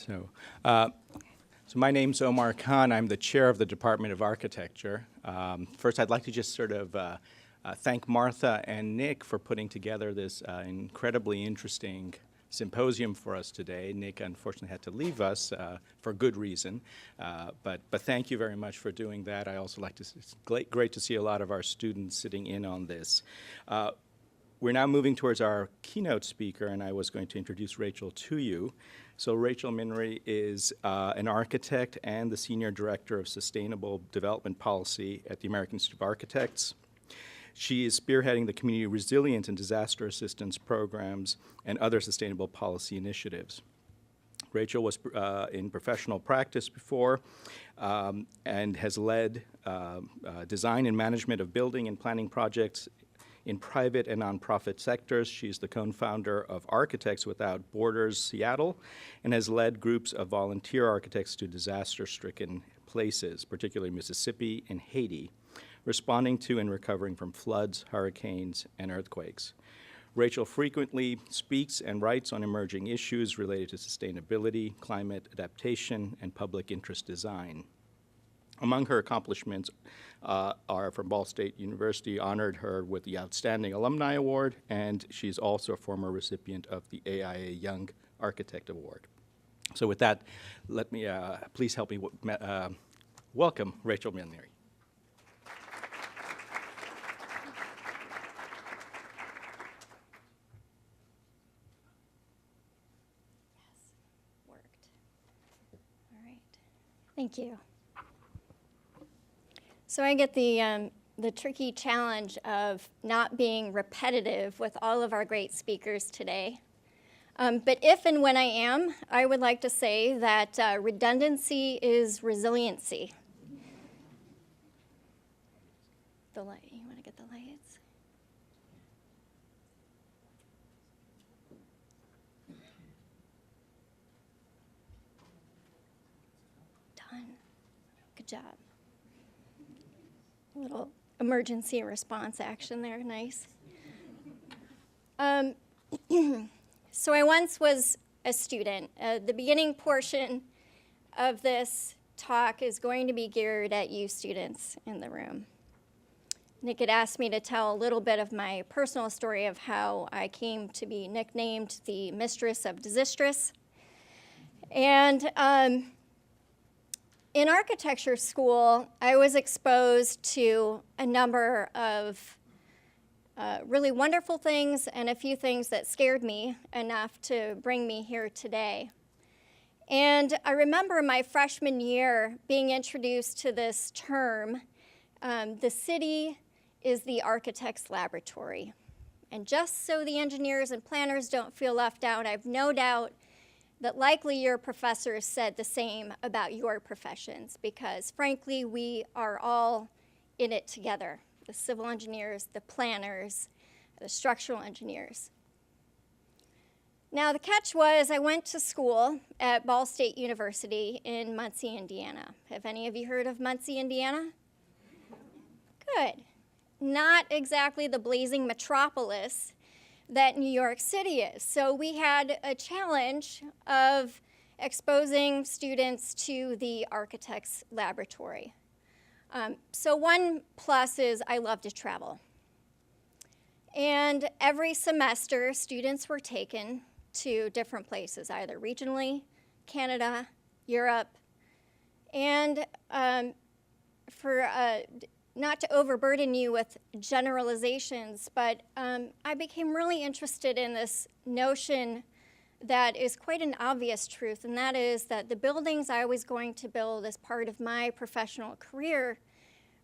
So, so my name's Omar Khan. I'm the chair of the Department of Architecture. First, I'd like to just sort of thank Martha and Nick for putting together this incredibly interesting symposium for us today. Nick unfortunately had to leave us for good reason, but thank you very much for doing that. I also like to, it's great to see a lot of our students sitting in on this. We're now moving towards our keynote speaker, and I was going to introduce Rachel to you. So Rachel Minnery is an architect and the Senior Director of Sustainable Development Policy at the American Institute of Architects. She is spearheading the community resilience and disaster assistance programs and other sustainable policy initiatives. Rachel was in professional practice before and has led design and management of building and planning projects in private and nonprofit sectors. She's the co-founder of Architects Without Borders Seattle and has led groups of volunteer architects to disaster-stricken places, particularly Mississippi and Haiti, responding to and recovering from floods, hurricanes, and earthquakes. Rachel frequently speaks and writes on emerging issues related to sustainability, climate adaptation, and public interest design. Among her accomplishments are from Ball State University, honored her with the Outstanding Alumni Award, and she's also a former recipient of the AIA Young Architect Award. So with that, let me, please help me welcome Rachel Minnery. Worked. All right. Thank you. So I get the tricky challenge of not being repetitive with all of our great speakers today. But if and when I am, I would like to say that redundancy is resiliency. The light, you want to get the lights? Done. Good job. A little emergency response action there, nice. So I once was a student. The beginning portion of this talk is going to be geared at you students in the room. Nick had asked me to tell a little bit of my personal story of how I came to be nicknamed the Mistress of Disastrous. And in architecture school, I was exposed to a number of really wonderful things and a few things that scared me enough to bring me here today. And I remember my freshman year being introduced to this term, the city is the architect's laboratory. And just so the engineers and planners don't feel left out, I have no doubt that likely your professors said the same about your professions, because frankly, we are all in it together, the civil engineers, the planners, the structural engineers. Now, the catch was I went to school at Ball State University in Muncie, Indiana. Have any of you heard of Muncie, Indiana? Good. Not exactly the blazing metropolis that New York City is. So we had a challenge of exposing students to the architect's laboratory. So one plus is I love to travel. And every semester, students were taken to different places, either regionally, Canada, Europe, and not to overburden you with generalizations, but I became really interested in this notion that is quite an obvious truth, and that is that the buildings I was going to build as part of my professional career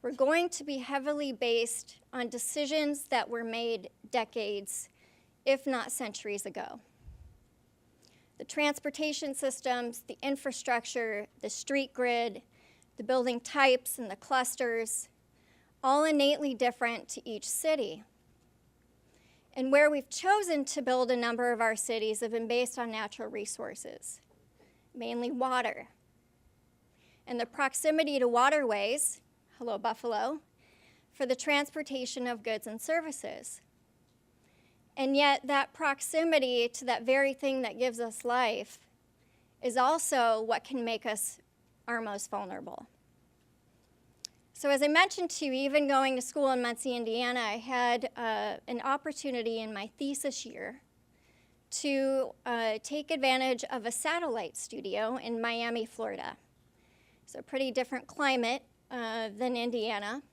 were going to be heavily based on decisions that were made decades, if not centuries ago. The transportation systems, the infrastructure, the street grid, the building types and the clusters, all innately different to each city. And where we've chosen to build a number of our cities have been based on natural resources, mainly water. And the proximity to waterways, hello Buffalo, for the transportation of goods and services. And yet that proximity to that very thing that gives us life is also what can make us our most vulnerable. So as I mentioned to you, even going to school in Muncie, Indiana, I had an opportunity in my thesis year to take advantage of a satellite studio in Miami, Florida. So a pretty different climate than Indiana.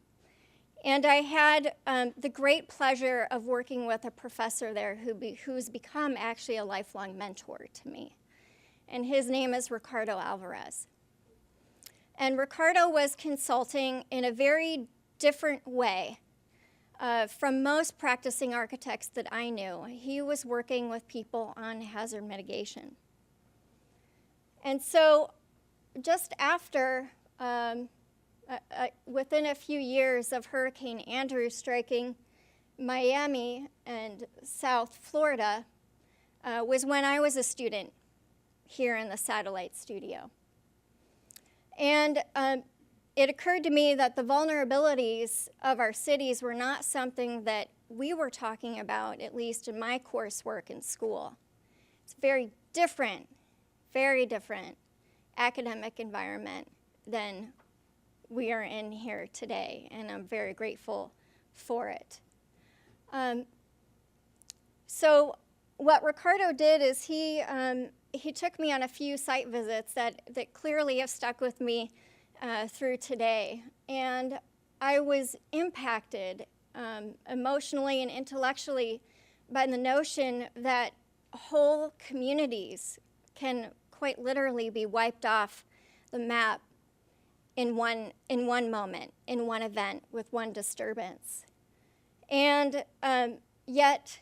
And I had the great pleasure of working with a professor there who's become actually a lifelong mentor to me. And his name is Ricardo Alvarez. And Ricardo was consulting in a very different way from most practicing architects that I knew. He was working with people on hazard mitigation. And so just after, within a few years of Hurricane Andrew striking Miami and South Florida, was when I was a student here in the satellite studio. And it occurred to me that the vulnerabilities of our cities were not something that we were talking about, at least in my coursework in school. It's very different academic environment than we are in here today, and I'm very grateful for it. So what Ricardo did is he took me on a few site visits that clearly have stuck with me through today. And I was impacted emotionally and intellectually by the notion that whole communities can quite literally be wiped off the map in one moment, in one event, with one disturbance. And yet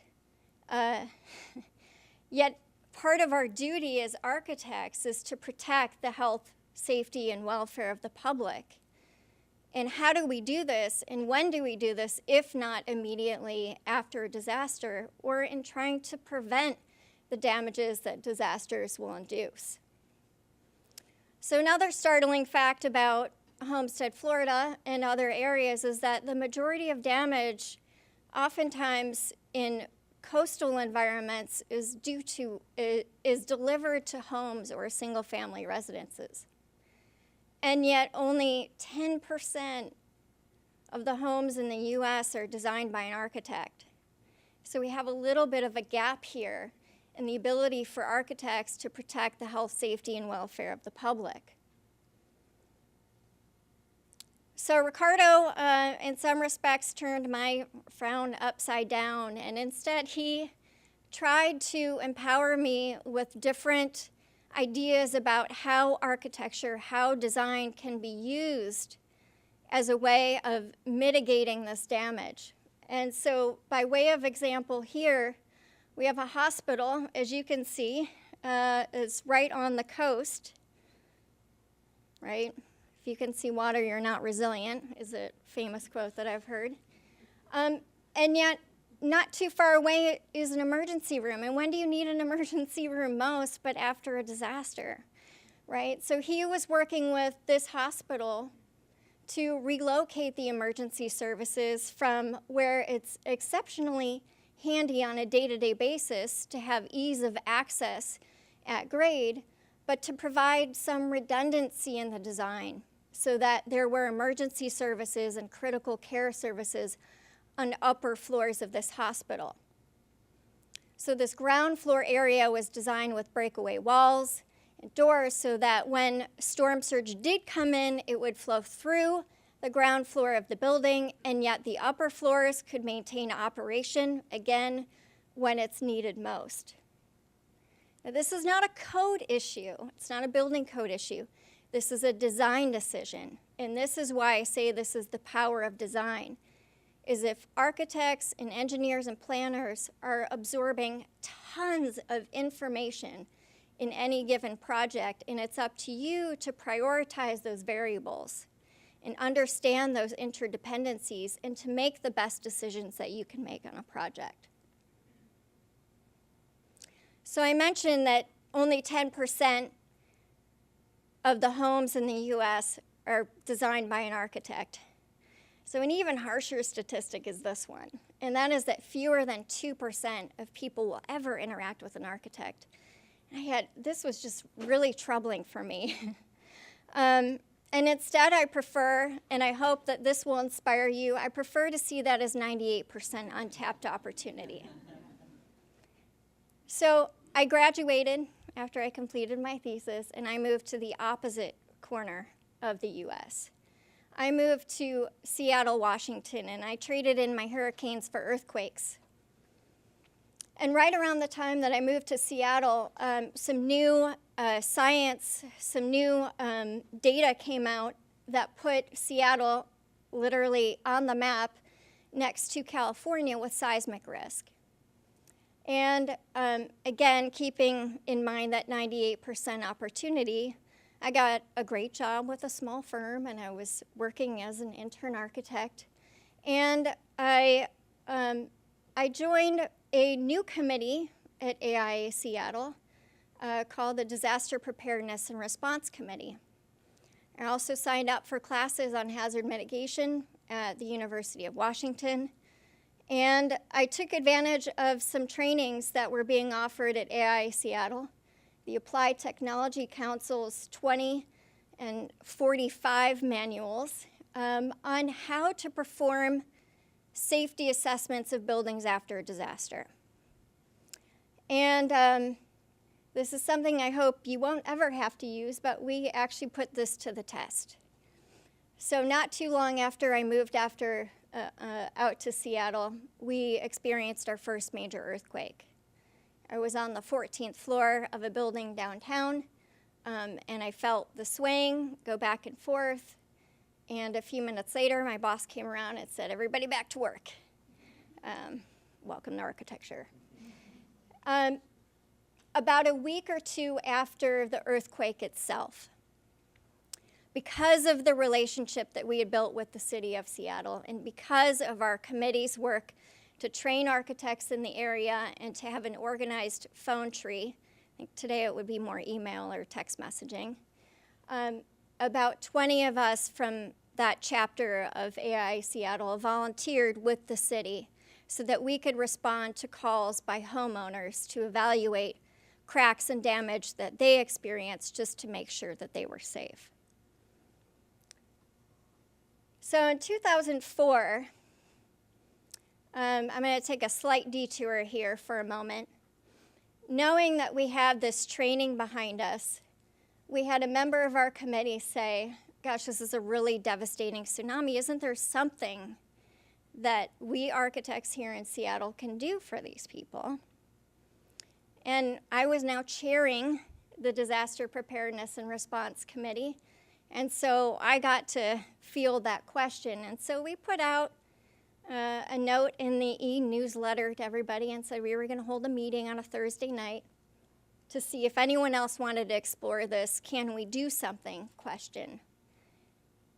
part of our duty as architects is to protect the health, safety, and welfare of the public. And how do we do this, and when do we do this, if not immediately after a disaster, or in trying to prevent the damages that disasters will induce? So another startling fact about Homestead, Florida, and other areas is that the majority of damage, oftentimes in coastal environments, is delivered to homes or single-family residences. And yet only 10% of the homes in the US are designed by an architect. So we have a little bit of a gap here in the ability for architects to protect the health, safety, and welfare of the public. So Ricardo, in some respects, turned my frown upside down, and instead he tried to empower me with different ideas about how architecture, how design can be used as a way of mitigating this damage. And so by way of example here, we have a hospital, as you can see, it's right on the coast, right? If you can see water, you're not resilient, is a famous quote that I've heard. And yet, not too far away is an emergency room. And when do you need an emergency room most but after a disaster, right? So he was working with this hospital to relocate the emergency services from where it's exceptionally handy on a day-to-day basis to have ease of access at grade, but to provide some redundancy in the design so that there were emergency services and critical care services on upper floors of this hospital. So this ground floor area was designed with breakaway walls and doors so that when storm surge did come in, it would flow through the ground floor of the building, and yet the upper floors could maintain operation, again, when it's needed most. Now, this is not a code issue. It's not a building code issue. This is a design decision, and this is why I say this is the power of design, is if architects and engineers and planners are absorbing tons of information in any given project, and it's up to you to prioritize those variables and understand those interdependencies and to make the best decisions that you can make on a project. So I mentioned that only 10% of the homes in the US are designed by an architect. So an even harsher statistic is this one, and that is that fewer than 2% of people will ever interact with an architect. This was just really troubling for me. And instead I prefer, and I hope that this will inspire you, I prefer to see that as 98% untapped opportunity. So I graduated after I completed my thesis, and I moved to the opposite corner of the US. I moved to Seattle, Washington, and I traded in my hurricanes for earthquakes. And right around the time that I moved to Seattle, some new science, some new data came out that put Seattle literally on the map next to California with seismic risk. And again, keeping in mind that 98% opportunity, I got a great job with a small firm, and I was working as an intern architect. And I joined a new committee at AIA Seattle called the Disaster Preparedness and Response Committee. I also signed up for classes on hazard mitigation at the University of Washington. And I took advantage of some trainings that were being offered at AIA Seattle, the Applied Technology Council's 20 and 45 manuals on how to perform safety assessments of buildings after a disaster. And this is something I hope you won't ever have to use, but we actually put this to the test. So not too long after I moved out to Seattle, we experienced our first major earthquake. I was on the 14th floor of a building downtown, and I felt the swaying go back and forth. And a few minutes later, my boss came around and said, "Everybody back to work." Welcome to architecture. About a week or two after the earthquake itself, because of the relationship that we had built with the city of Seattle, and because of our committee's work to train architects in the area and to have an organized phone tree, I think today it would be more email or text messaging, about 20 of us from that chapter of AIA Seattle volunteered with the city so that we could respond to calls by homeowners to evaluate cracks and damage that they experienced just to make sure that they were safe. So in 2004, I'm going to take a slight detour here for a moment. Knowing that we have this training behind us, we had a member of our committee say, "Gosh, this is a really devastating tsunami. Isn't there something that we architects here in Seattle can do for these people?" And I was now chairing the Disaster Preparedness and Response Committee, and so I got to field that question. And so we put out a note in the e-newsletter to everybody and said we were going to hold a meeting on a Thursday night to see if anyone else wanted to explore this "can we do something" question.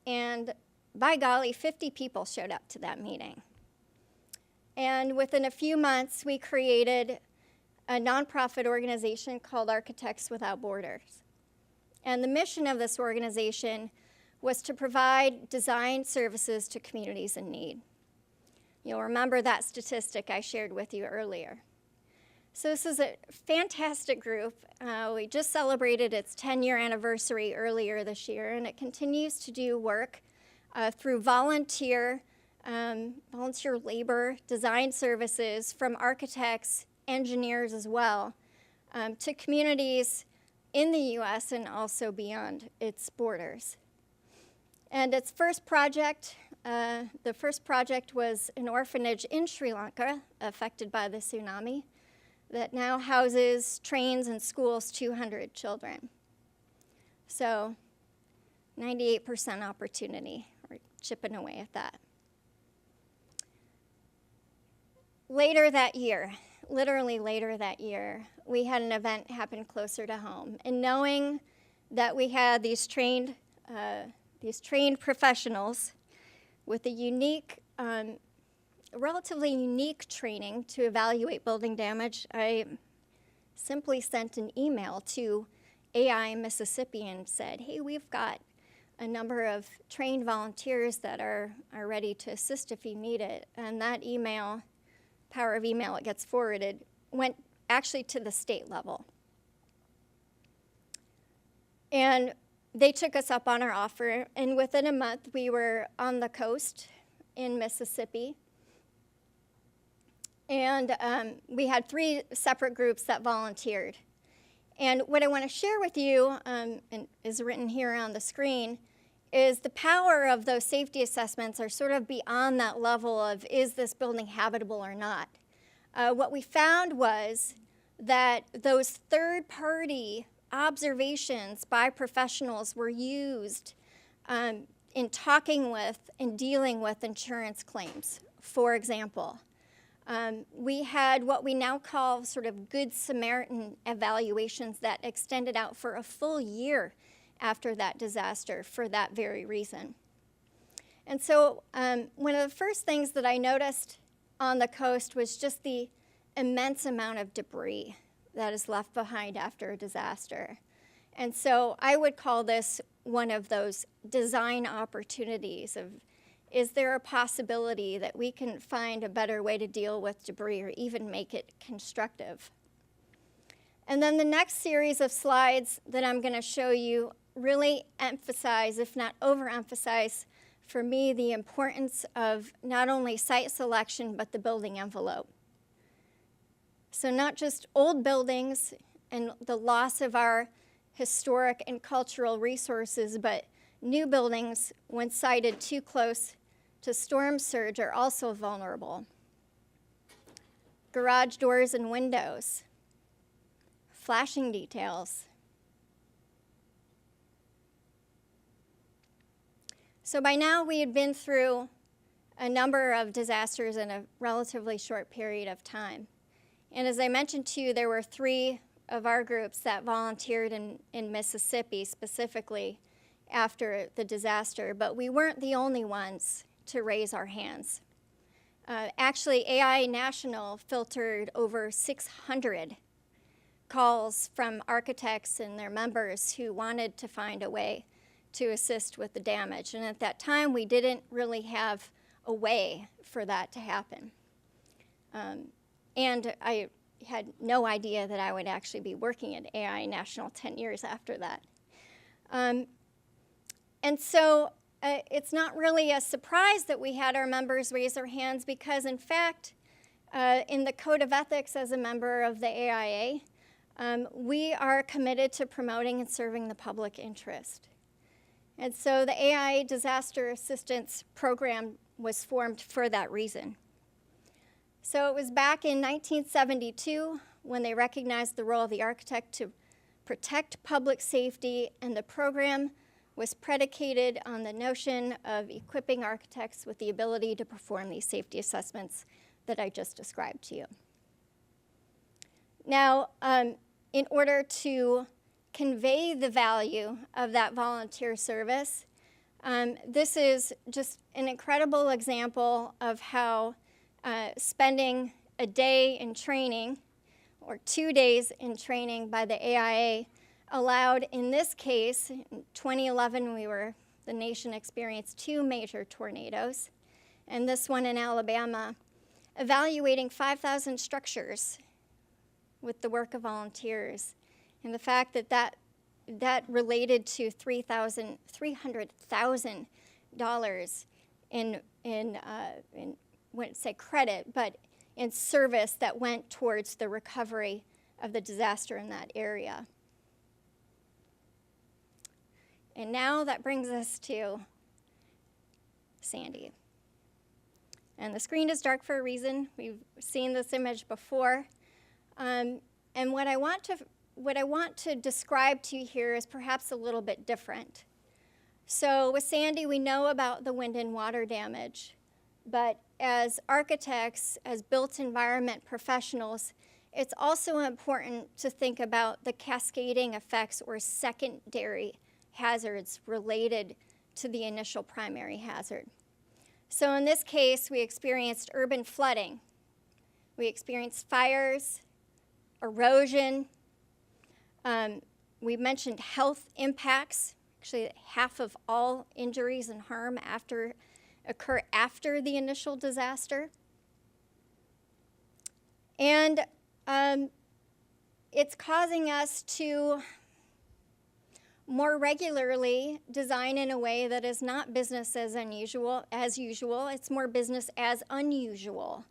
And by golly, 50 people showed up to that meeting. And within a few months, we created a nonprofit organization called Architects Without Borders. And the mission of this organization was to provide design services to communities in need. You'll remember that statistic I shared with you earlier. So this is a fantastic group. We just celebrated its 10-year anniversary earlier this year, and it continues to do work through volunteer labor, design services from architects, engineers as well, to communities in the U.S. and also beyond its borders. And its first project, the first project was an orphanage in Sri Lanka affected by the tsunami that now houses, trains, and schools 200 children. So 98% opportunity, we're chipping away at that. Later that year, literally later that year, we had an event happen closer to home. And knowing that we had these trained professionals with a unique, relatively unique training to evaluate building damage, I simply sent an email to AI Mississippi and said, "Hey, we've got a number of trained volunteers that are ready to assist if you need it." And that email, power of email, it gets forwarded, went actually to the state level. And they took us up on our offer, and within a month, we were on the coast in Mississippi. And we had 3 separate groups that volunteered. And what I want to share with you, and is written here on the screen, is the power of those safety assessments are sort of beyond that level of, is this building habitable or not? What we found was that those third-party observations by professionals were used in talking with and dealing with insurance claims. For example, we had what we now call sort of Good Samaritan evaluations that extended out for a full year after that disaster for that very reason. And so one of the first things that I noticed on the coast was just the immense amount of debris that is left behind after a disaster. And so I would call this one of those design opportunities of, is there a possibility that we can find a better way to deal with debris or even make it constructive? And then the next series of slides that I'm going to show you really emphasize, if not overemphasize, for me, the importance of not only site selection, but the building envelope. So not just old buildings and the loss of our historic and cultural resources, but new buildings, when sited too close to storm surge, are also vulnerable. Garage doors and windows, flashing details. So by now we had been through a number of disasters in a relatively short period of time. And as I mentioned to you, there were 3 of our groups that volunteered in Mississippi specifically after the disaster, but we weren't the only ones to raise our hands. Actually, AI National filtered over 600 calls from architects and their members who wanted to find a way to assist with the damage. And at that time, we didn't really have a way for that to happen. And I had no idea that I would actually be working at AI National 10 years after that. And so it's not really a surprise that we had our members raise their hands because, in fact, in the Code of Ethics as a member of the AIA, we are committed to promoting and serving the public interest. And so the AIA Disaster Assistance Program was formed for that reason. So it was back in 1972 when they recognized the role of the architect to protect public safety, and the program was predicated on the notion of equipping architects with the ability to perform these safety assessments that I just described to you. Now, in order to convey the value of that volunteer service, this is just an incredible example of how spending a day in training or 2 days in training by the AIA allowed, in this case, in 2011, the nation experienced 2 major tornadoes, and this one in Alabama, evaluating 5,000 structures with the work of volunteers. And the fact that that related to $300,000 in wouldn't say credit, but in service that went towards the recovery of the disaster in that area. And now that brings us to Sandy. And the screen is dark for a reason. We've seen this image before. And what I want to describe to you here is perhaps a little bit different. So with Sandy, we know about the wind and water damage. But as architects, as built environment professionals, it's also important to think about the cascading effects or secondary hazards related to the initial primary hazard. So in this case, we experienced urban flooding. We experienced fires, erosion. We mentioned health impacts. Actually, half of all injuries and harm occur after the initial disaster. And it's causing us to more regularly design in a way that is not business as usual. It's more business as unusual.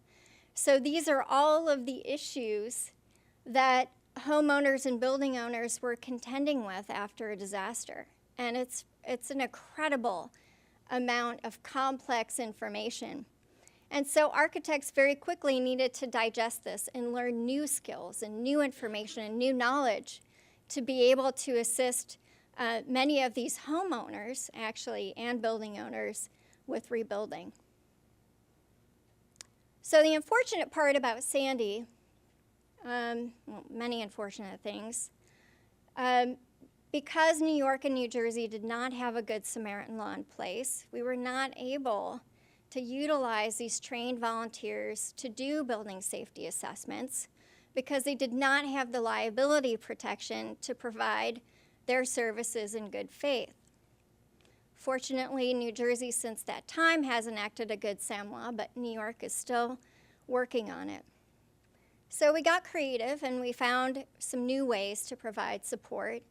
So these are all of the issues that homeowners and building owners were contending with after a disaster. And it's an incredible amount of complex information. And so architects very quickly needed to digest this and learn new skills and new information and new knowledge to be able to assist many of these homeowners, actually, and building owners with rebuilding. So the unfortunate part about Sandy, well, many unfortunate things, because New York and New Jersey did not have a good Samaritan law in place, we were not able to utilize these trained volunteers to do building safety assessments because they did not have the liability protection to provide their services in good faith. Fortunately, New Jersey since that time has enacted a good SAM law, but New York is still working on it. So we got creative and we found some new ways to provide support,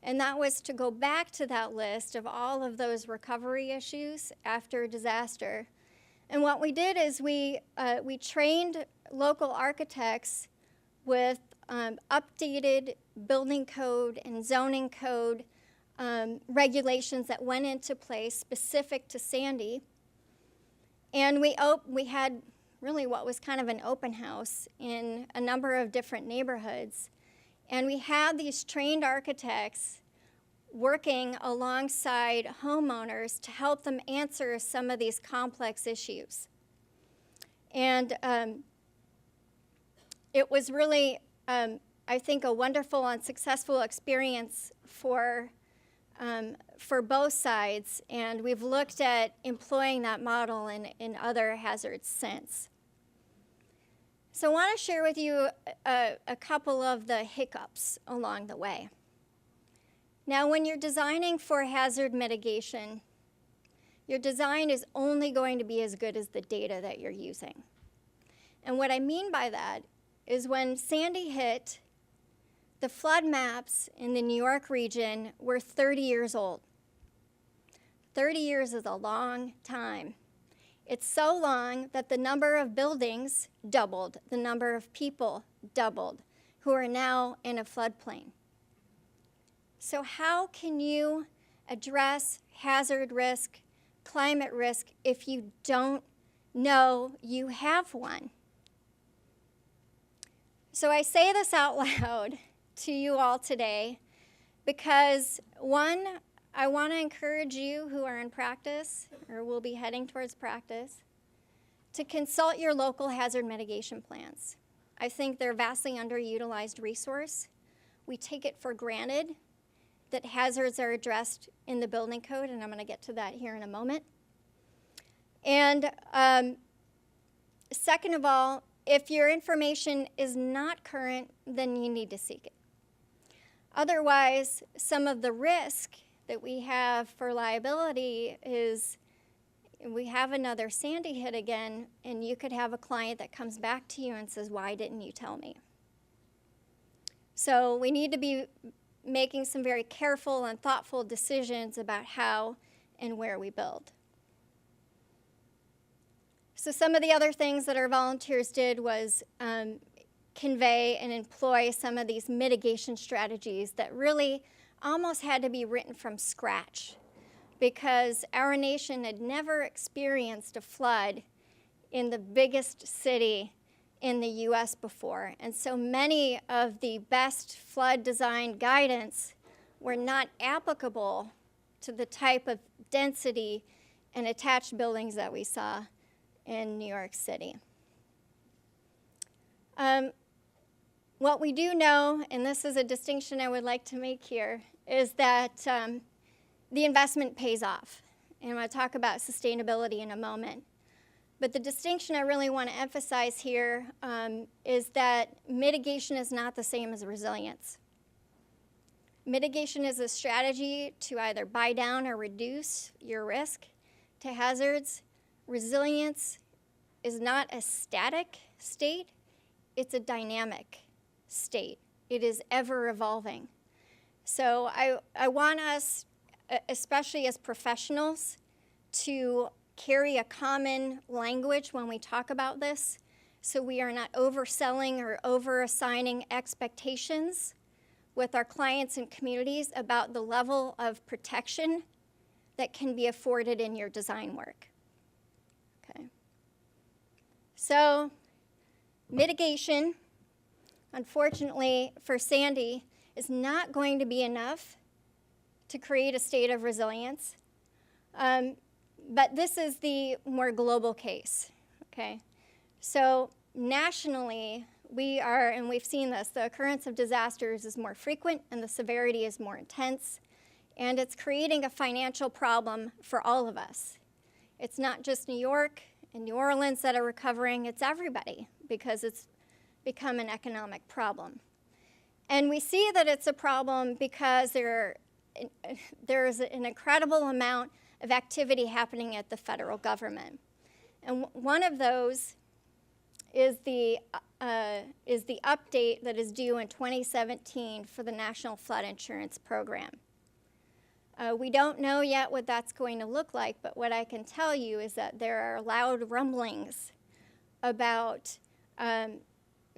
and that was to go back to that list of all of those recovery issues after a disaster. And what we did is we trained local architects with updated building code and zoning code regulations that went into place specific to Sandy. And we had really what was kind of an open house in a number of different neighborhoods. And we had these trained architects working alongside homeowners to help them answer some of these complex issues. And it was really, I think, a wonderful and successful experience for both sides, and we've looked at employing that model in other hazards since. So I want to share with you a couple of the hiccups along the way. Now, when you're designing for hazard mitigation, your design is only going to be as good as the data that you're using. And what I mean by that is when Sandy hit, the flood maps in the New York region were 30 years old. 30 years is a long time. It's so long that the number of buildings doubled, the number of people doubled who are now in a floodplain. So how can you address hazard risk, climate risk, if you don't know you have one? So I say this out loud to you all today because, one, I want to encourage you who are in practice or will be heading towards practice to consult your local hazard mitigation plans. I think they're a vastly underutilized resource. We take it for granted that hazards are addressed in the building code, and I'm going to get to that here in a moment. And second of all, if your information is not current, then you need to seek it. Otherwise, some of the risk that we have for liability is we have another Sandy hit again, and you could have a client that comes back to you and says, "Why didn't you tell me?" So we need to be making some very careful and thoughtful decisions about how and where we build. So some of the other things that our volunteers did was convey and employ some of these mitigation strategies that really almost had to be written from scratch because our nation had never experienced a flood in the biggest city in the US before. And so many of the best flood design guidance were not applicable to the type of density and attached buildings that we saw in New York City. What we do know, and this is a distinction I would like to make here, is that the investment pays off. And I'm going to talk about sustainability in a moment. But the distinction I really want to emphasize here is that mitigation is not the same as resilience. Mitigation is a strategy to either buy down or reduce your risk to hazards. Resilience is not a static state, it's a dynamic state. It is ever evolving. So I want us, especially as professionals, to carry a common language when we talk about this, so we are not overselling or over-assigning expectations with our clients and communities about the level of protection that can be afforded in your design work. Okay. So, mitigation, unfortunately for Sandy, is not going to be enough to create a state of resilience. But this is the more global case, okay? So nationally, we are, and we've seen this, the occurrence of disasters is more frequent and the severity is more intense, and it's creating a financial problem for all of us. It's not just New York and New Orleans that are recovering, it's everybody, because it's become an economic problem. And we see that it's a problem because there's an incredible amount of activity happening at the federal government. And one of those is the update that is due in 2017 for the National Flood Insurance Program. We don't know yet what that's going to look like, but what I can tell you is that there are loud rumblings about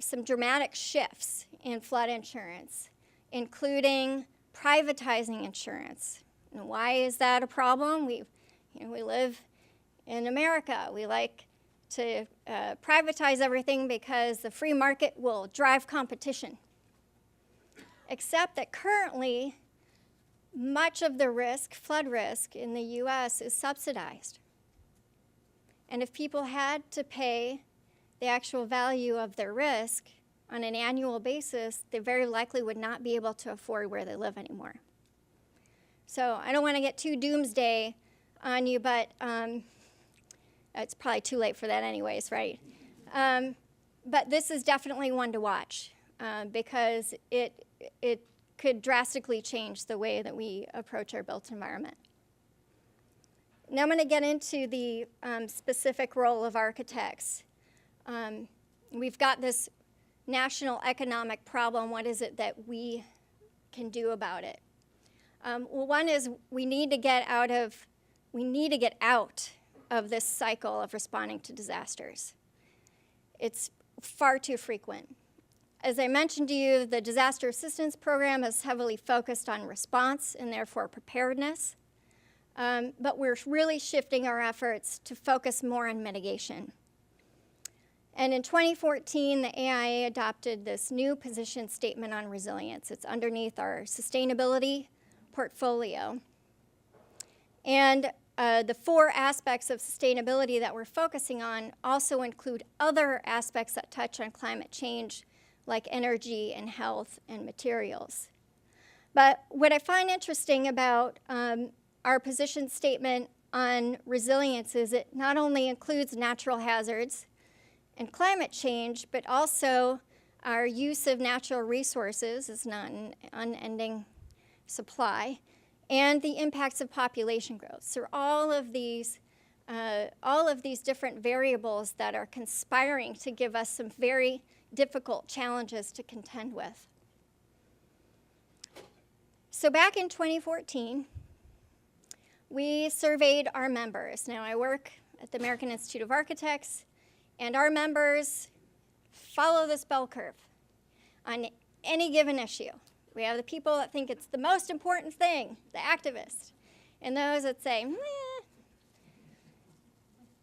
some dramatic shifts in flood insurance, including privatizing insurance. And why is that a problem? We live in America. We like to privatize everything because the free market will drive competition. Except that currently, much of the risk, flood risk in the US, is subsidized. And if people had to pay the actual value of their risk on an annual basis, they very likely would not be able to afford where they live anymore. So I don't want to get too doomsday on you, but it's probably too late for that anyways, right? But this is definitely one to watch because it could drastically change the way that we approach our built environment. Now I'm going to get into the specific role of architects. We've got this national economic problem. What is it that we can do about it? Well, one is we need to get out of this cycle of responding to disasters. It's far too frequent. As I mentioned to you, the disaster assistance program is heavily focused on response and therefore preparedness. But we're really shifting our efforts to focus more on mitigation. And in 2014, the AIA adopted this new position statement on resilience. It's underneath our sustainability portfolio. And the 4 aspects of sustainability that we're focusing on also include other aspects that touch on climate change, like energy and health and materials. But what I find interesting about our position statement on resilience is it not only includes natural hazards and climate change, but also our use of natural resources is not an unending supply, and the impacts of population growth. So all of these different variables that are conspiring to give us some very difficult challenges to contend with. So back in 2014, we surveyed our members. Now I work at the American Institute of Architects, and our members follow this bell curve on any given issue. We have the people that think it's the most important thing, the activists, and those that say, meh.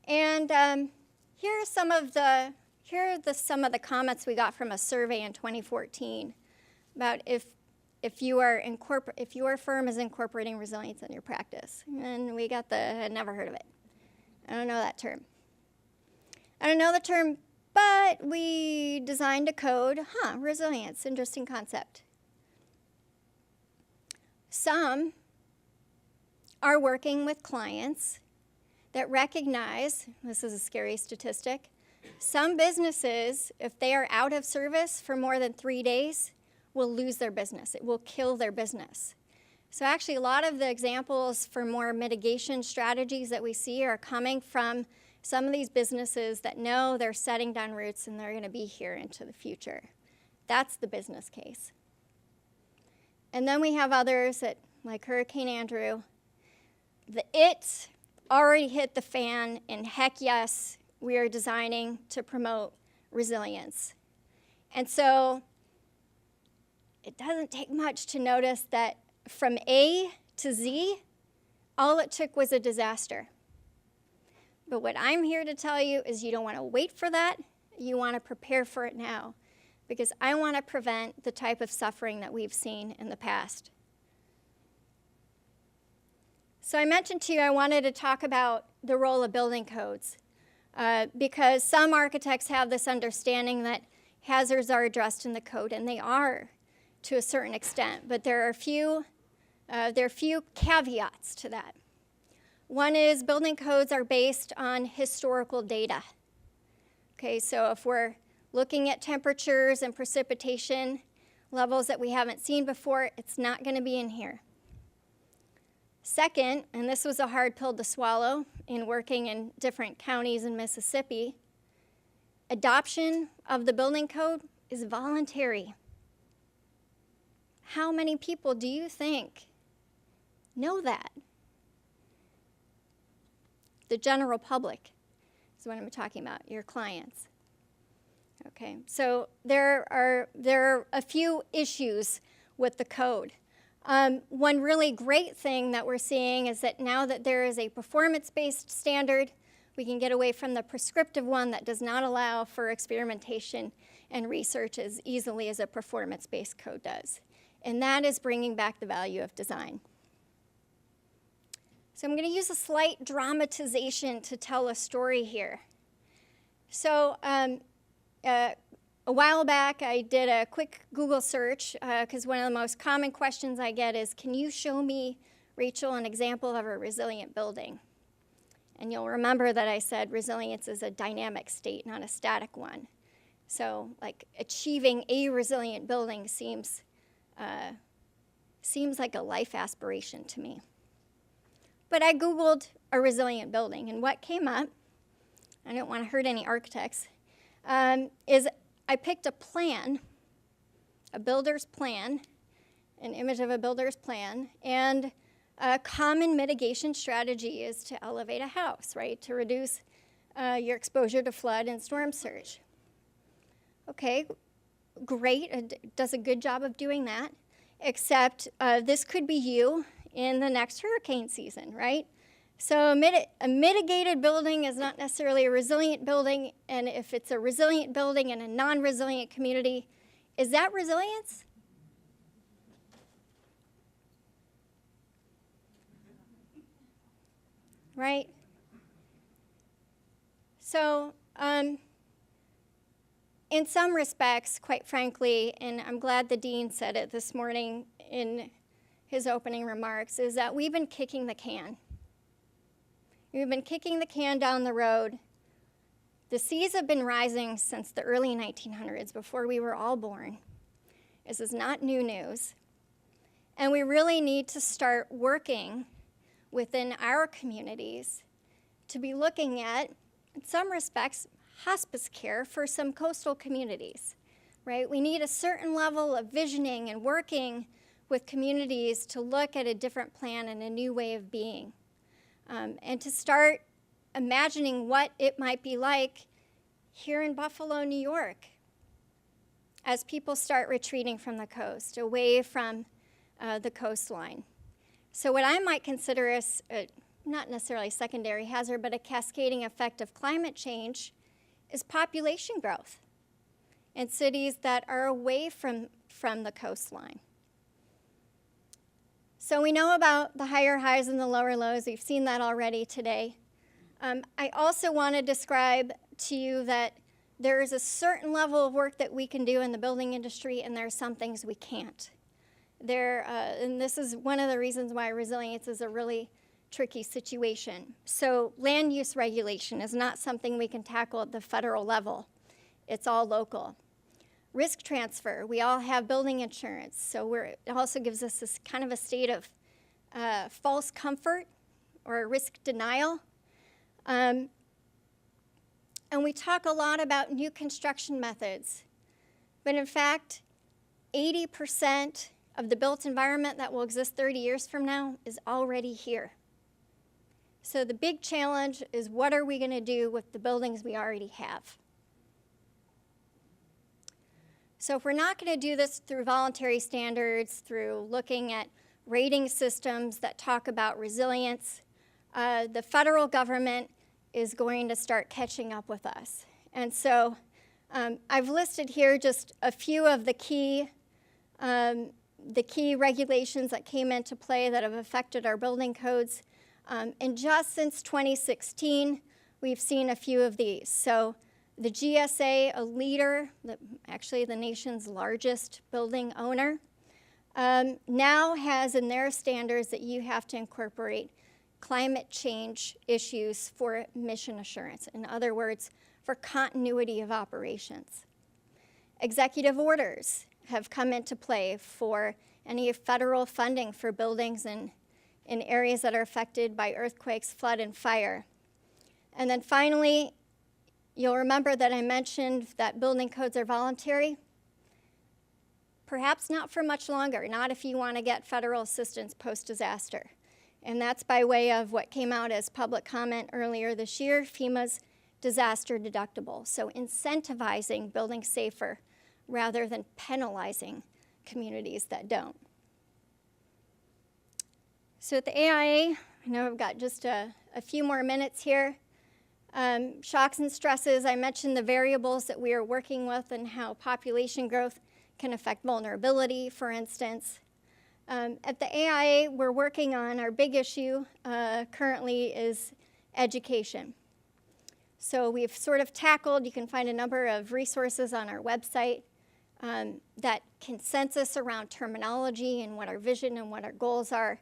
And here are some of the comments we got from a survey in 2014 about if your firm is incorporating resilience in your practice. And we got I'd never heard of it. I don't know that term. I don't know the term, but we designed a code. Resilience, interesting concept. Some are working with clients that recognize, this is a scary statistic, some businesses, if they are out of service for more than 3 days, will lose their business. It will kill their business. So actually a lot of the examples for more mitigation strategies that we see are coming from some of these businesses that know they're setting down roots and they're going to be here into the future. That's the business case. And then we have others that, like Hurricane Andrew, it already hit the fan, and heck yes, we are designing to promote resilience. And so it doesn't take much to notice that from A to Z, all it took was a disaster. But what I'm here to tell you is you don't want to wait for that. You want to prepare for it now, because I want to prevent the type of suffering that we've seen in the past. So I mentioned to you I wanted to talk about the role of building codes, because some architects have this understanding that hazards are addressed in the code, and they are to a certain extent, but there are a few caveats to that. One is building codes are based on historical data. Okay, so if we're looking at temperatures and precipitation levels that we haven't seen before, it's not going to be in here. Second, and this was a hard pill to swallow in working in different counties in Mississippi, adoption of the building code is voluntary. How many people do you think know that? The general public is what I'm talking about, your clients. Okay, so there are a few issues with the code. One really great thing that we're seeing is that now that there is a performance-based standard, we can get away from the prescriptive one that does not allow for experimentation and research as easily as a performance-based code does. And that is bringing back the value of design. So I'm going to use a slight dramatization to tell a story here. So a while back, I did a quick Google search because one of the most common questions I get is, can you show me, Rachel, an example of a resilient building? And you'll remember that I said resilience is a dynamic state, not a static one. So like achieving a resilient building seems like a life aspiration to me. But I Googled a resilient building, and what came up, I don't want to hurt any architects, is I picked a plan, a builder's plan, an image of a builder's plan, and a common mitigation strategy is to elevate a house, right, to reduce your exposure to flood and storm surge. Okay, great, it does a good job of doing that, except this could be you in the next hurricane season, right? So a mitigated building is not necessarily a resilient building, and if it's a resilient building in a non-resilient community, is that resilience? Right? So in some respects, quite frankly, and I'm glad the dean said it this morning in his opening remarks, is that we've been kicking the can. We've been kicking the can down the road. The seas have been rising since the early 1900s, before we were all born. This is not new news. And we really need to start working within our communities to be looking at, in some respects, hospice care for some coastal communities, right? We need a certain level of visioning and working with communities to look at a different plan and a new way of being, and to start imagining what it might be like here in Buffalo, New York, as people start retreating from the coast, away from the coastline. So what I might consider as not necessarily a secondary hazard, but a cascading effect of climate change is population growth in cities that are away from the coastline. So we know about the higher highs and the lower lows. We've seen that already today. I also want to describe to you that there is a certain level of work that we can do in the building industry, and there are some things we can't. And this is one of the reasons why resilience is a really tricky situation. So land use regulation is not something we can tackle at the federal level. It's all local. Risk transfer, we all have building insurance, so it also gives us this kind of a state of false comfort or risk denial. And we talk a lot about new construction methods, but in fact, 80% of the built environment that will exist 30 years from now is already here. So the big challenge is, what are we going to do with the buildings we already have? So if we're not going to do this through voluntary standards, through looking at rating systems that talk about resilience, the federal government is going to start catching up with us. And so I've listed here just a few of the key regulations that came into play that have affected our building codes. And just since 2016, we've seen a few of these. So the GSA, a leader, actually the nation's largest building owner, now has in their standards that you have to incorporate climate change issues for mission assurance. In other words, for continuity of operations. Executive orders have come into play for any federal funding for buildings in areas that are affected by earthquakes, flood, and fire. And then finally, you'll remember that I mentioned that building codes are voluntary. Perhaps not for much longer, not if you want to get federal assistance post-disaster. And that's by way of what came out as public comment earlier this year, FEMA's disaster deductible. So incentivizing building safer rather than penalizing communities that don't. So at the AIA, I know I've got just a few more minutes here. Shocks and stresses, I mentioned the variables that we are working with and how population growth can affect vulnerability, for instance. At the AIA, we're working on our big issue currently is education. So we've sort of tackled, you can find a number of resources on our website that consensus around terminology and what our vision and what our goals are.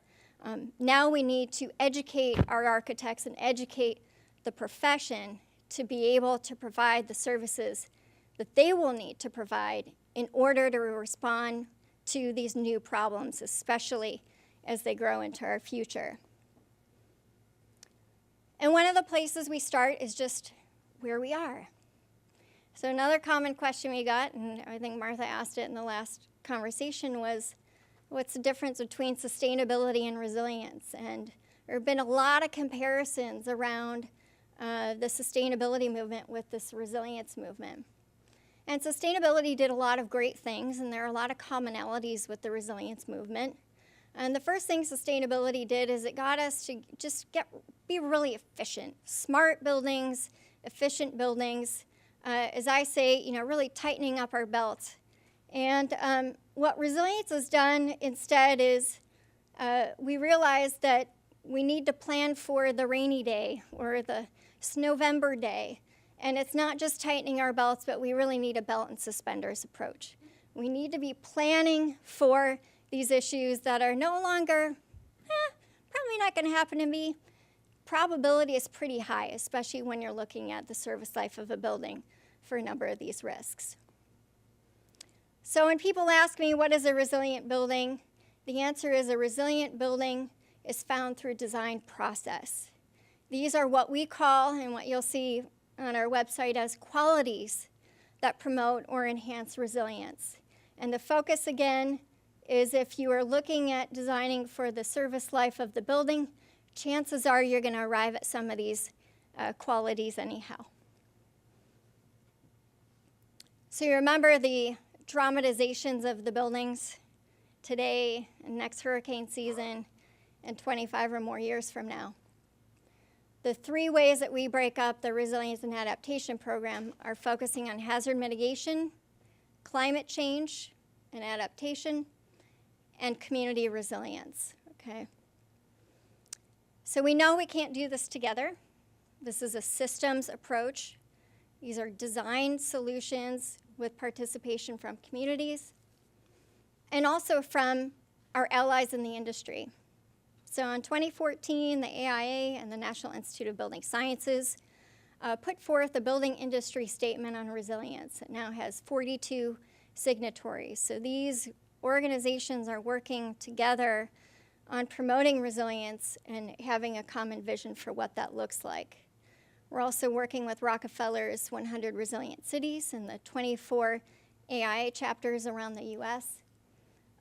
Now we need to educate our architects and educate the profession to be able to provide the services that they will need to provide in order to respond to these new problems, especially as they grow into our future. And one of the places we start is just where we are. So another common question we got, and I think Martha asked it in the last conversation, was what's the difference between sustainability and resilience? And there have been a lot of comparisons around the sustainability movement with this resilience movement. And sustainability did a lot of great things, and there are a lot of commonalities with the resilience movement. And the first thing sustainability did is it got us to just be really efficient. Smart buildings, efficient buildings, as I say, really tightening up our belts. And what resilience has done instead is we realized that we need to plan for the rainy day or the Snowvember day. And it's not just tightening our belts, but we really need a belt and suspenders approach. We need to be planning for these issues that are no longer, probably not going to happen to me. Probability is pretty high, especially when you're looking at the service life of a building for a number of these risks. So when people ask me, what is a resilient building? The answer is a resilient building is found through design process. These are what we call, and what you'll see on our website as qualities that promote or enhance resilience. And the focus, again, is if you are looking at designing for the service life of the building, chances are you're going to arrive at some of these qualities anyhow. So you remember the dramatizations of the buildings today and next hurricane season and 25 or more years from now. The three ways that we break up the resilience and adaptation program are focusing on hazard mitigation, climate change and adaptation, and community resilience, okay? So we know we can't do this together. This is a systems approach. These are design solutions with participation from communities and also from our allies in the industry. So in 2014, the AIA and the National Institute of Building Sciences put forth a building industry statement on resilience. It now has 42 signatories. So these organizations are working together on promoting resilience and having a common vision for what that looks like. We're also working with Rockefeller's 100 Resilient Cities and the 24 AIA chapters around the US.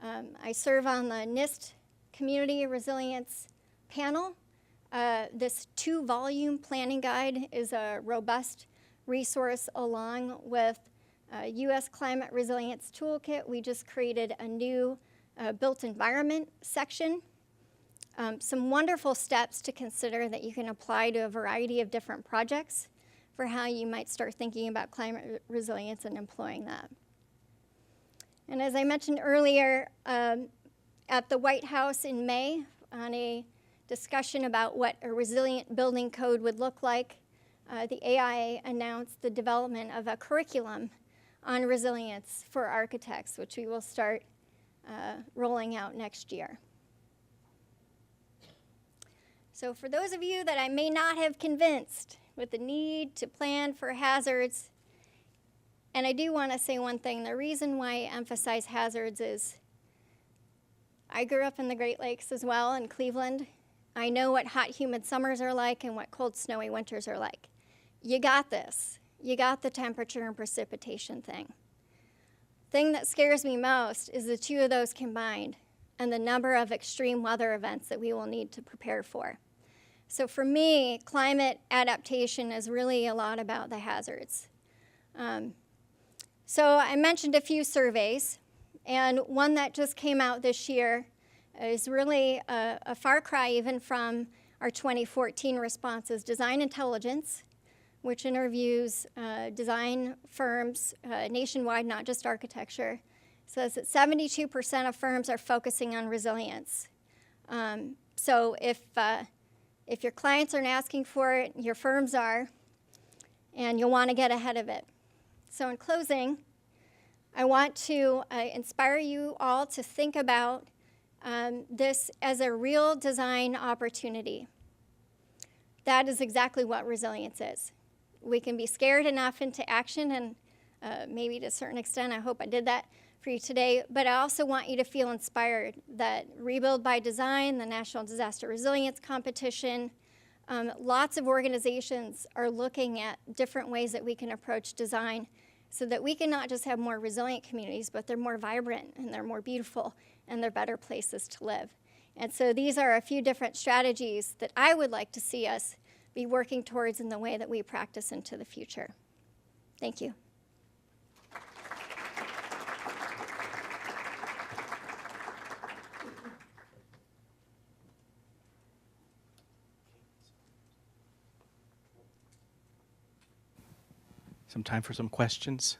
I serve on the NIST Community Resilience Panel. This 2-volume planning guide is a robust resource along with U.S. Climate Resilience Toolkit. We just created a new built environment section. Some wonderful steps to consider that you can apply to a variety of different projects for how you might start thinking about climate resilience and employing that. And as I mentioned earlier, at the White House in May, on a discussion about what a resilient building code would look like, the AIA announced the development of a curriculum on resilience for architects, which we will start rolling out next year. So for those of you that I may not have convinced with the need to plan for hazards, and I do want to say one thing, the reason why I emphasize hazards is I grew up in the Great Lakes as well in Cleveland. I know what hot, humid summers are like and what cold, snowy winters are like. You got this. You got the temperature and precipitation thing. Thing that scares me most is the two of those combined and the number of extreme weather events that we will need to prepare for. So for me, climate adaptation is really a lot about the hazards. So I mentioned a few surveys, and one that just came out this year is really a far cry even from our 2014 responses. Design Intelligence, which interviews design firms nationwide, not just architecture, says that 72% of firms are focusing on resilience. So if your clients aren't asking for it, your firms are, and you'll want to get ahead of it. So in closing, I want to inspire you all to think about this as a real design opportunity. That is exactly what resilience is. We can be scared enough into action, and maybe to a certain extent, I hope I did that for you today, but I also want you to feel inspired that Rebuild by Design, the National Disaster Resilience Competition, lots of organizations are looking at different ways that we can approach design so that we can not just have more resilient communities, but they're more vibrant and they're more beautiful and they're better places to live. And so these are a few different strategies that I would like to see us be working towards in the way that we practice into the future. Thank you. Some time for some questions.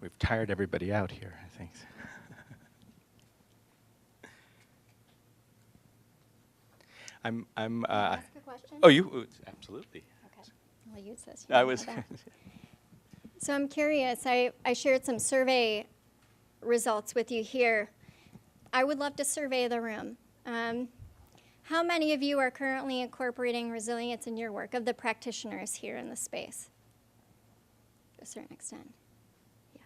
We've tired everybody out here, I think. Can I ask a question? Oh, you absolutely. Okay. Well, you said I was. So I'm curious. I shared some survey results with you here. I would love to survey the room. How many of you are currently incorporating resilience in your work, of the practitioners here in the space? To a certain extent. Yeah.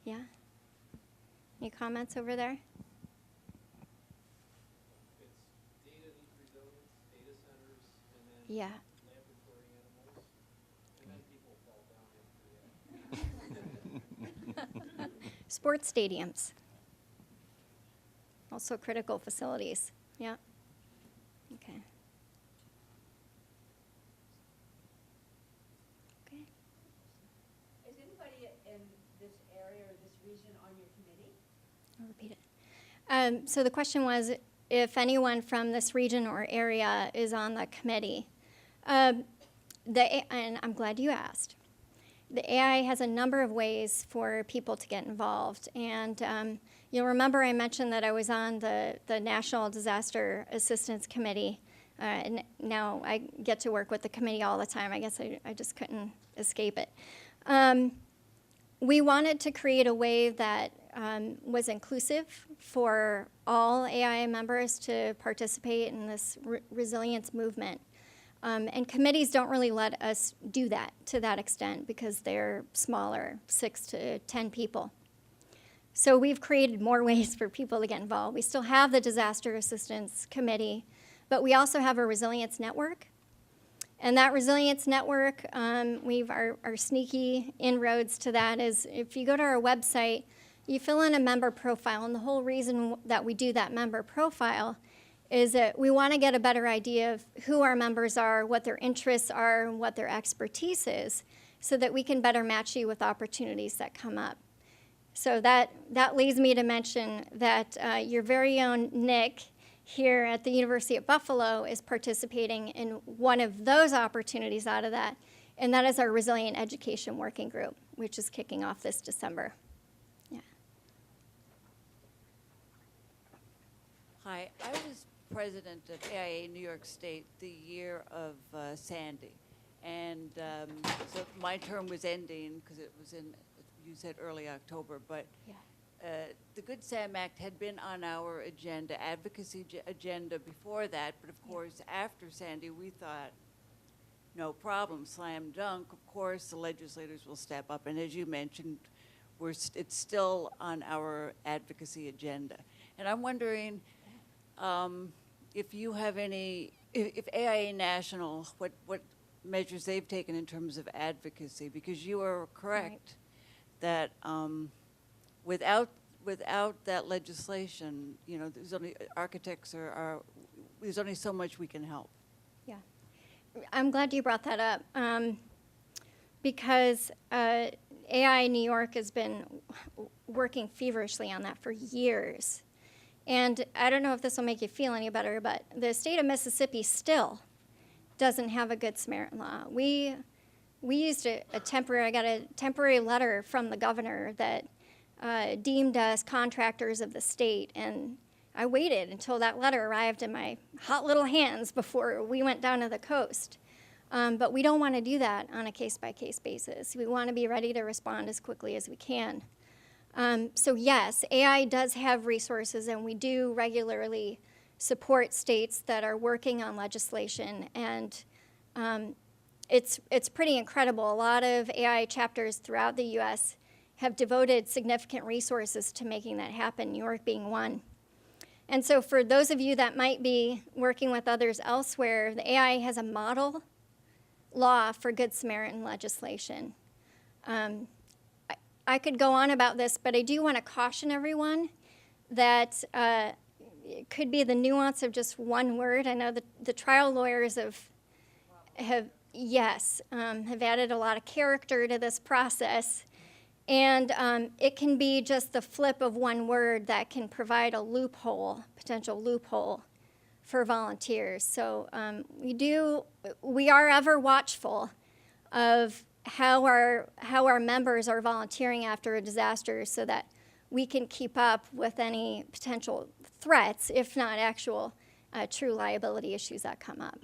Yeah? Any comments over there? It's data needs resilience, data centers, and then Yeah. laboratory animals, and then people fall down into that. Sports stadiums. Also critical facilities. Yeah. Okay. Okay. Is anybody in this area or this region on your committee? I'll repeat it. So the question was if anyone from this region or area is on the committee. And I'm glad you asked. The AI has a number of ways for people to get involved. And you'll remember I mentioned that I was on the National Disaster Assistance Committee. And now I get to work with the committee all the time. I guess I just couldn't escape it. We wanted to create a way that was inclusive for all AIA members to participate in this resilience movement. And committees don't really let us do that to that extent because they're smaller, 6 to 10 people. So we've created more ways for people to get involved. We still have the Disaster Assistance Committee, but we also have a resilience network. And that resilience network, our sneaky inroads to that is if you go to our website, you fill in a member profile. And the whole reason that we do that member profile is that we want to get a better idea of who our members are, what their interests are, and what their expertise is, so that we can better match you with opportunities that come up. So that leads me to mention that your very own Nick here at the University of Buffalo is participating in one of those opportunities out of that, and that is our Resilient Education Working Group, which is kicking off this December. Yeah. Hi, I was president of AIA New York State the year of Sandy. And so my term was ending because it was in, you said early October, but Yeah. The Good Sam Act had been on our agenda, advocacy agenda before that, but of course after Sandy we thought, no problem, slam dunk, of course the legislators will step up, and as you mentioned, it's still on our advocacy agenda. And I'm wondering if you have any, if AIA National, what measures they've taken in terms of advocacy, because you are correct that without that legislation, you know, there's only architects there's only so much we can help. Yeah, I'm glad you brought that up because AI New York has been working feverishly on that for years. And I don't know if this will make you feel any better, but the state of Mississippi still doesn't have a Good Samaritan law. We used I got a temporary letter from the governor that deemed us contractors of the state, and I waited until that letter arrived in my hot little hands before we went down to the coast. But we don't want to do that on a case-by-case basis. We want to be ready to respond as quickly as we can. So yes, AI does have resources, and we do regularly support states that are working on legislation, and it's pretty incredible. A lot of AI chapters throughout the U.S. have devoted significant resources to making that happen, New York being one. And so for those of you that might be working with others elsewhere, the AI has a model law for Good Samaritan legislation. I could go on about this, but I do want to caution everyone that it could be the nuance of just one word. I know the trial lawyers have added a lot of character to this process. And it can be just the flip of one word that can provide a loophole, potential loophole for volunteers. So we are ever watchful of how our members are volunteering after a disaster so that we can keep up with any potential threats, if not actual true liability issues that come up.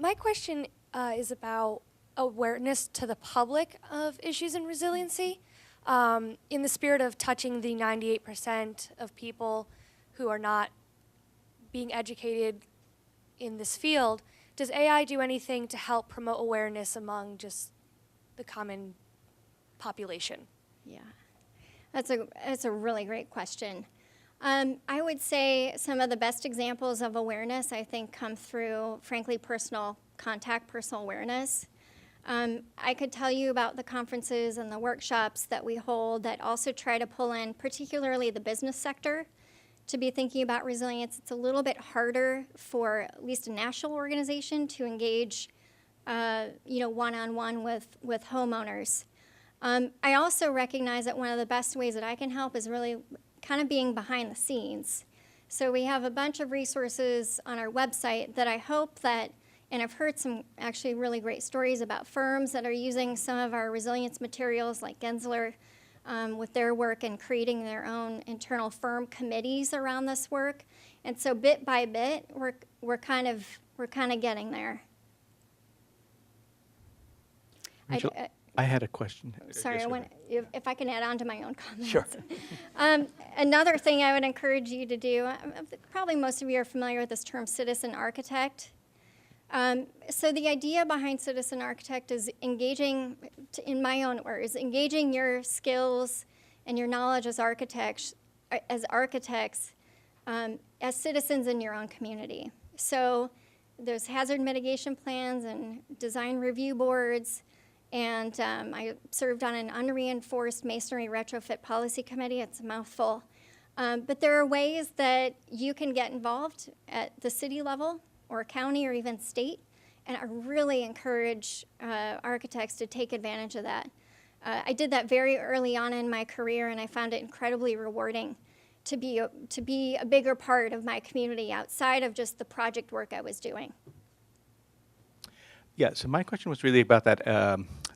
My question is about awareness to the public of issues in resiliency. In the spirit of touching the 98% of people who are not being educated in this field, does AI do anything to help promote awareness among just the common population? Yeah, that's a really great question. I would say some of the best examples of awareness, I think, come through, frankly, personal contact, personal awareness. I could tell you about the conferences and the workshops that we hold that also try to pull in particularly the business sector to be thinking about resilience. It's a little bit harder for at least a national organization to engage one-on-one with homeowners. I also recognize that one of the best ways that I can help is really kind of being behind the scenes. So we have a bunch of resources on our website that I hope that, and I've heard some actually really great stories about firms that are using some of our resilience materials like Gensler with their work and creating their own internal firm committees around this work. And so bit by bit, we're kind of getting there. I had a question. Sorry, Yes, I sir. want, if I can add on to my own comments. Sure. Another thing I would encourage you to do, probably most of you are familiar with this term citizen architect. So the idea behind citizen architect is engaging, in my own words, engaging your skills and your knowledge as architects, as citizens in your own community. So there's hazard mitigation plans and design review boards, and I served on an unreinforced masonry retrofit policy committee. It's a mouthful. But there are ways that you can get involved at the city level or county or even state, and I really encourage architects to take advantage of that. I did that very early on in my career, and I found it incredibly rewarding to be a bigger part of my community outside of just the project work I was doing. Yeah, so my question was really about that.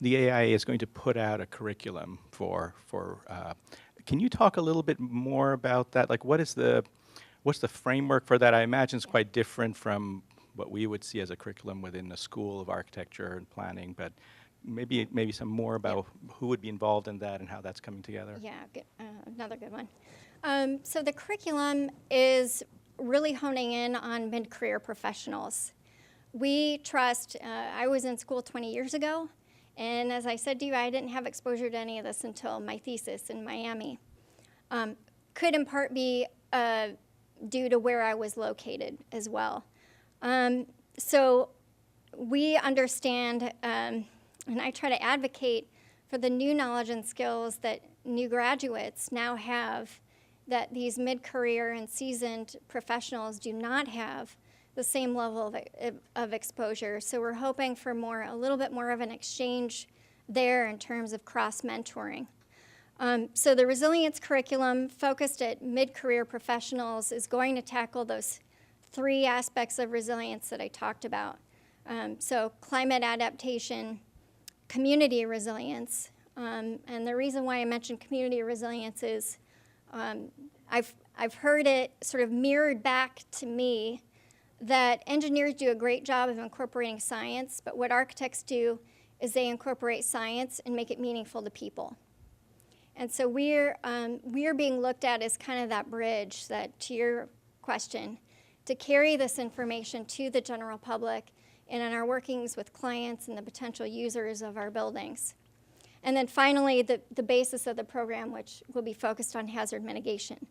The AIA is going to put out a curriculum for can you talk a little bit more about that? Like, what's the framework for that? I imagine it's quite different from what we would see as a curriculum within the School of Architecture and Planning, but maybe some more about who would be involved in that and how that's coming together. Yeah, good, another good one. So the curriculum is really honing in on mid-career professionals. We trust, I was in school 20 years ago, and as I said to you, I didn't have exposure to any of this until my thesis in Miami. Could in part be due to where I was located as well. So we understand, and I try to advocate for the new knowledge and skills that new graduates now have that these mid-career and seasoned professionals do not have the same level of exposure. So we're hoping for a little bit more of an exchange there in terms of cross-mentoring. So the resilience curriculum focused at mid-career professionals is going to tackle those 3 aspects of resilience that I talked about. So climate adaptation, community resilience, and the reason why I mentioned community resilience is I've heard it sort of mirrored back to me that engineers do a great job of incorporating science, but what architects do is they incorporate science and make it meaningful to people. And so we're being looked at as kind of that bridge that, to your question, to carry this information to the general public and in our workings with clients and the potential users of our buildings. And then finally, the basis of the program, which will be focused on hazard mitigation.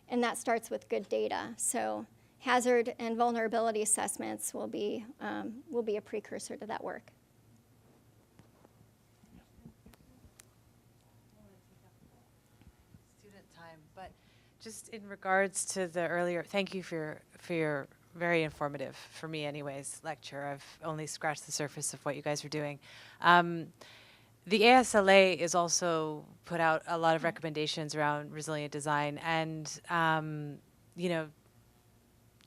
And that starts with good data. So hazard and vulnerability assessments will be a precursor to that work. Student time, but just in regards to the earlier, thank you for your very informative, for me anyways, lecture. I've only scratched the surface of what you guys are doing. The ASLA is also put out a lot of recommendations around resilient design, and you know,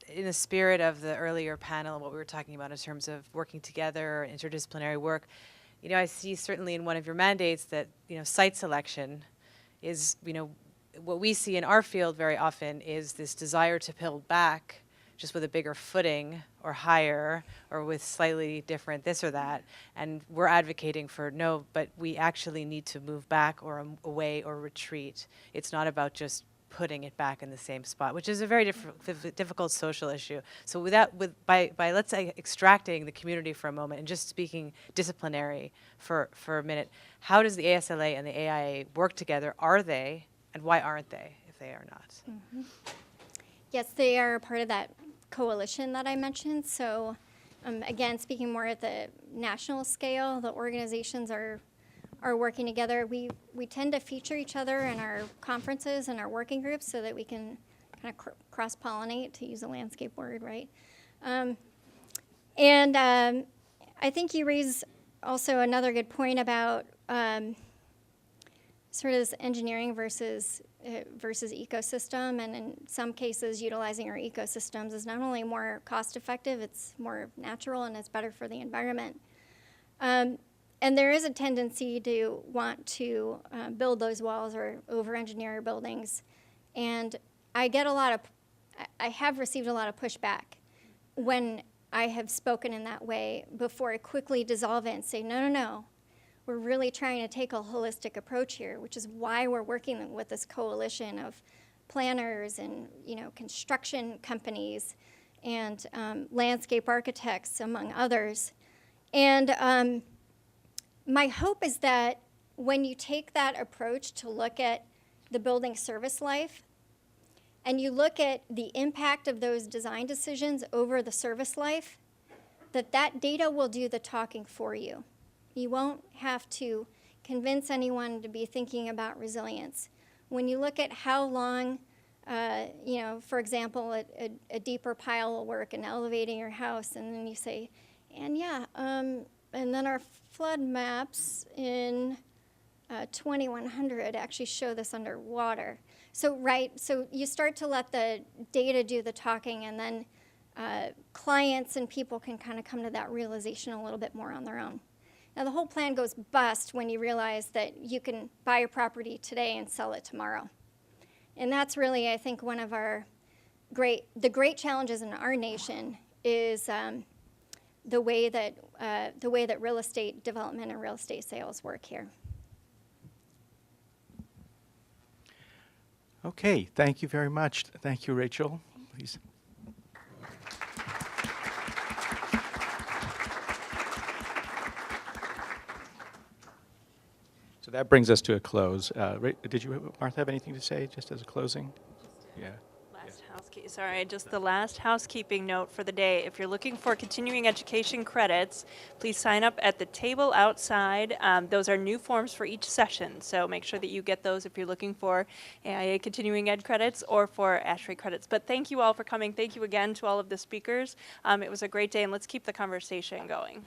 in the spirit of the earlier panel, what we were talking about in terms of working together, interdisciplinary work, you know, I see certainly in one of your mandates that, you know, site selection is, you know, what we see in our field very often is this desire to build back just with a bigger footing or higher or with slightly different this or that. And we're advocating for no, but we actually need to move back or away or retreat. It's not about just putting it back in the same spot, which is a very difficult social issue. So with that, by let's say extracting the community for a moment and just speaking disciplinary for a minute, how does the ASLA and the AIA work together? Are they, and why aren't they if they are not? Mm-hmm. Yes, they are part of that coalition that I mentioned. So again, speaking more at the national scale, the organizations are working together. We tend to feature each other in our conferences and our working groups so that we can kind of cross-pollinate, to use a landscape word, right? And I think you raise also another good point about sort of this engineering versus ecosystem, and in some cases utilizing our ecosystems is not only more cost effective, it's more natural and it's better for the environment. And there is a tendency to want to build those walls or over-engineer buildings. And I have received a lot of pushback when I have spoken in that way before I quickly dissolve it and say, no, We're really trying to take a holistic approach here, which is why we're working with this coalition of planners and construction companies and landscape architects, among others. And my hope is that when you take that approach to look at the building service life, and you look at the impact of those design decisions over the service life, that data will do the talking for you. You won't have to convince anyone to be thinking about resilience. When you look at how long, for example, a deeper pile will work in elevating your house, and then you say, and then our flood maps in 2100 actually show this underwater. So you start to let the data do the talking, and then clients and people can kind of come to that realization a little bit more on their own. Now, the whole plan goes bust when you realize that you can buy a property today and sell it tomorrow. And that's really, I think, one of the great challenges in our nation is the way that real estate development and real estate sales work here. Okay, thank you very much. Thank you, Rachel. Please. So that brings us to a close. Did you, Martha, have anything to say just as a closing? Yeah. The last housekeeping note for the day. If you're looking for continuing education credits, please sign up at the table outside. Those are new forms for each session, so make sure that you get those if you're looking for AIA continuing ed credits or for ASHRAE credits. But thank you all for coming. Thank you again to all of the speakers. It was a great day, and let's keep the conversation going.